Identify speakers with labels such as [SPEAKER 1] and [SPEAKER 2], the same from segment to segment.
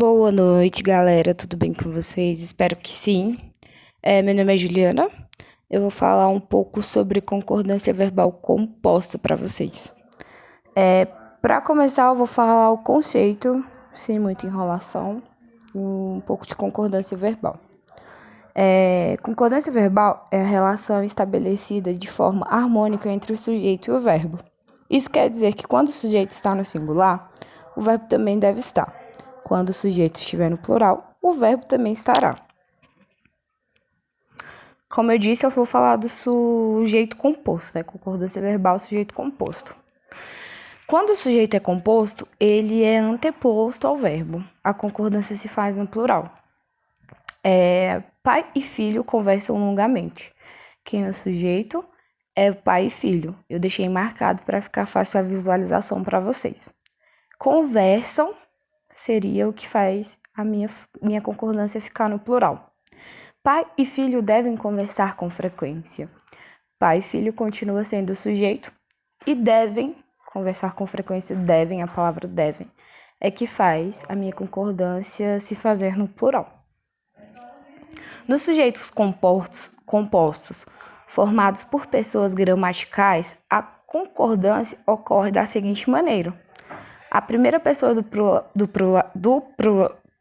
[SPEAKER 1] Boa noite, galera. Tudo bem com vocês? Espero que sim. Meu nome é Juliana. Eu vou falar um pouco sobre concordância verbal composta para vocês. Para começar, eu vou falar o conceito, sem muita enrolação, e um pouco de concordância verbal. Concordância verbal é a relação estabelecida de forma harmônica entre o sujeito e o verbo. Isso quer dizer que quando o sujeito está no singular, o verbo também deve estar. Quando o sujeito estiver no plural, o verbo também estará. Como eu disse, eu vou falar do sujeito composto, concordância verbal, sujeito composto. Quando o sujeito é composto, ele é anteposto ao verbo. A concordância se faz no plural. Pai e filho conversam longamente. Quem é o sujeito é pai e filho. Eu deixei marcado para ficar fácil a visualização para vocês. Conversam seria o que faz a minha concordância ficar no plural. Pai e filho devem conversar com frequência. Pai e filho continua sendo o sujeito e devem conversar com frequência. Devem, a palavra devem, é que faz a minha concordância se fazer no plural. Nos sujeitos compostos formados por pessoas gramaticais, a concordância ocorre da seguinte maneira. A primeira pessoa do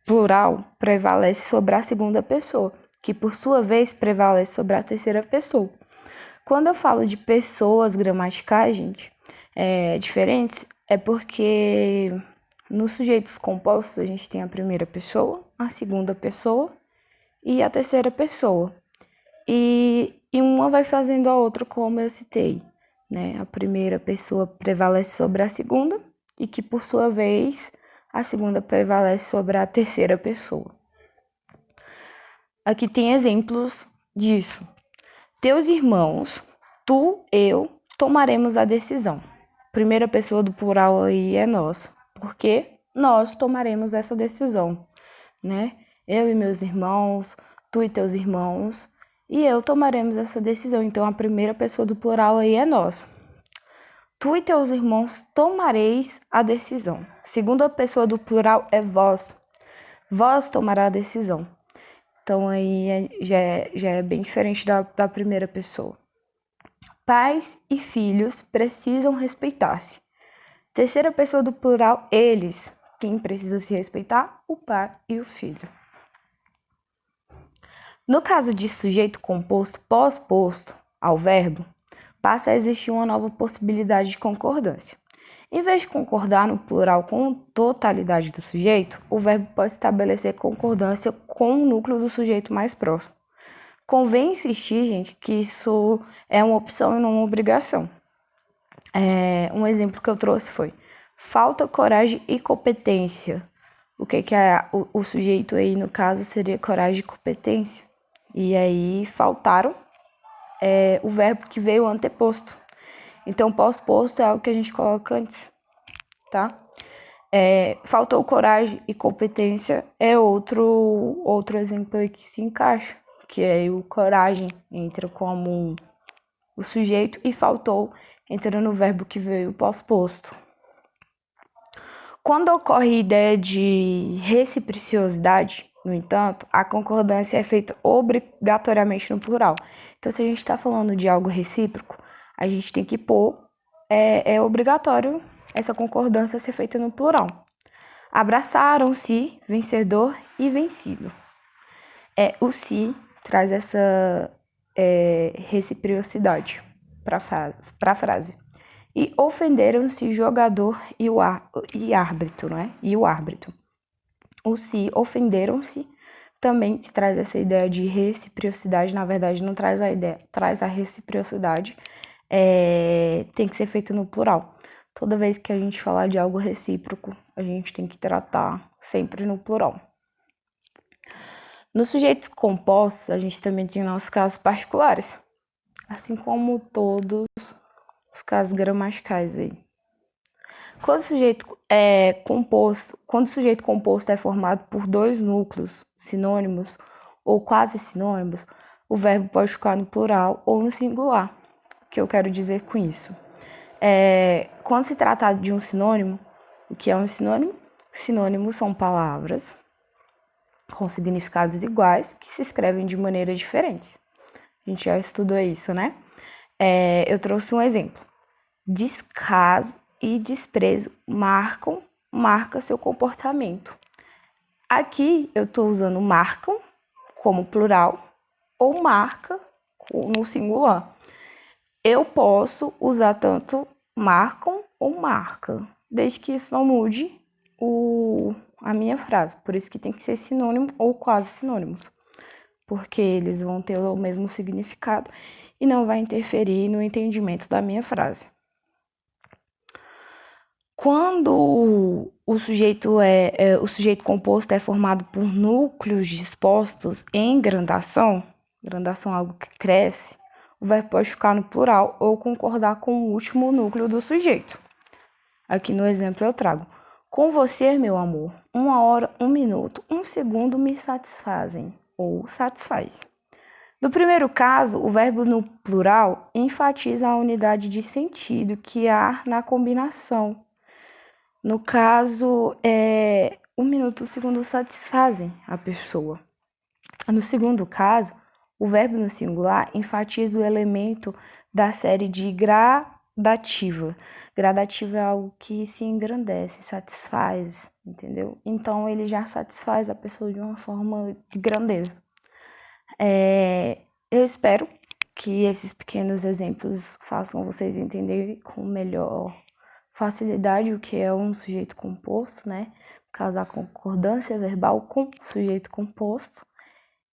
[SPEAKER 1] plural prevalece sobre a segunda pessoa, que por sua vez prevalece sobre a terceira pessoa. Quando eu falo de pessoas gramaticais, gente, diferentes, é porque nos sujeitos compostos a gente tem a primeira pessoa, a segunda pessoa e a terceira pessoa. E uma vai fazendo a outra, como eu citei, né? A primeira pessoa prevalece sobre a segunda e que, por sua vez, a segunda prevalece sobre a terceira pessoa. Aqui tem exemplos disso. Teus irmãos, tu, eu, tomaremos a decisão. Primeira pessoa do plural aí é nós, porque nós tomaremos essa decisão, né? Eu e meus irmãos, tu e teus irmãos, e eu tomaremos essa decisão. Então, a primeira pessoa do plural aí é nós. Tu e teus irmãos tomareis a decisão. Segunda pessoa do plural é vós. Vós tomará a decisão. Então, aí já é bem diferente da primeira pessoa. Pais e filhos precisam respeitar-se. Terceira pessoa do plural, eles. Quem precisa se respeitar? O pai e o filho. No caso de sujeito composto pós-posto ao verbo, passa a existir uma nova possibilidade de concordância. Em vez de concordar no plural com a totalidade do sujeito, o verbo pode estabelecer concordância com o núcleo do sujeito mais próximo. Convém insistir, gente, que isso é uma opção e não uma obrigação. Um exemplo que eu trouxe foi: falta coragem e competência. O que é o sujeito aí, no caso, seria coragem e competência. E aí faltaram o verbo que veio anteposto. Então, pós-posto é algo que a gente coloca antes, tá? Faltou coragem e competência é outro exemplo aí que se encaixa, que é o coragem entra como o sujeito e faltou entra no verbo que veio pós-posto. Quando ocorre a ideia de reciprocidade, no entanto, a concordância é feita obrigatoriamente no plural. Então, se a gente está falando de algo recíproco, a gente tem que pôr, é obrigatório essa concordância ser feita no plural. Abraçaram-se, vencedor e vencido. O se traz essa reciprocidade para a frase. E ofenderam-se jogador e árbitro, né? E o árbitro. O se ofenderam-se também traz essa ideia de reciprocidade. Na verdade, não traz a ideia, traz a reciprocidade. Tem que ser feito no plural. Toda vez que a gente falar de algo recíproco, a gente tem que tratar sempre no plural. Nos sujeitos compostos, a gente também tem nossos casos particulares, assim como todos os casos gramaticais aí. Quando o sujeito composto é formado por dois núcleos sinônimos ou quase sinônimos, o verbo pode ficar no plural ou no singular. O que eu quero dizer com isso? Quando se trata de um sinônimo, o que é um sinônimo? Sinônimos são palavras com significados iguais que se escrevem de maneiras diferentes. A gente já estudou isso, né? Eu trouxe um exemplo. Descaso e desprezo marca seu comportamento. Aqui eu estou usando marcam como plural ou marca no singular. Eu posso usar tanto marcam ou marca, desde que isso não mude a minha frase. Por isso que tem que ser sinônimo ou quase sinônimos, porque eles vão ter o mesmo significado e não vai interferir no entendimento da minha frase. Quando o sujeito composto é formado por núcleos dispostos em grandação é algo que cresce, o verbo pode ficar no plural ou concordar com o último núcleo do sujeito. Aqui no exemplo eu trago: com você, meu amor, 1 hora, 1 minuto, 1 segundo me satisfazem ou satisfaz. No primeiro caso, o verbo no plural enfatiza a unidade de sentido que há na combinação. No caso, 1 minuto, 1 segundo satisfazem a pessoa. No segundo caso, o verbo no singular enfatiza o elemento da série de gradativa. Gradativa é algo que se engrandece, satisfaz, entendeu? Então, ele já satisfaz a pessoa de uma forma de grandeza. Eu espero que esses pequenos exemplos façam vocês entenderem com melhor facilidade o que é um sujeito composto, né? Causar concordância verbal com sujeito composto.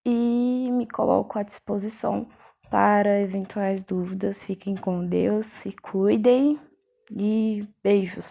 [SPEAKER 1] E me coloco à disposição para eventuais dúvidas. Fiquem com Deus, se cuidem e beijos.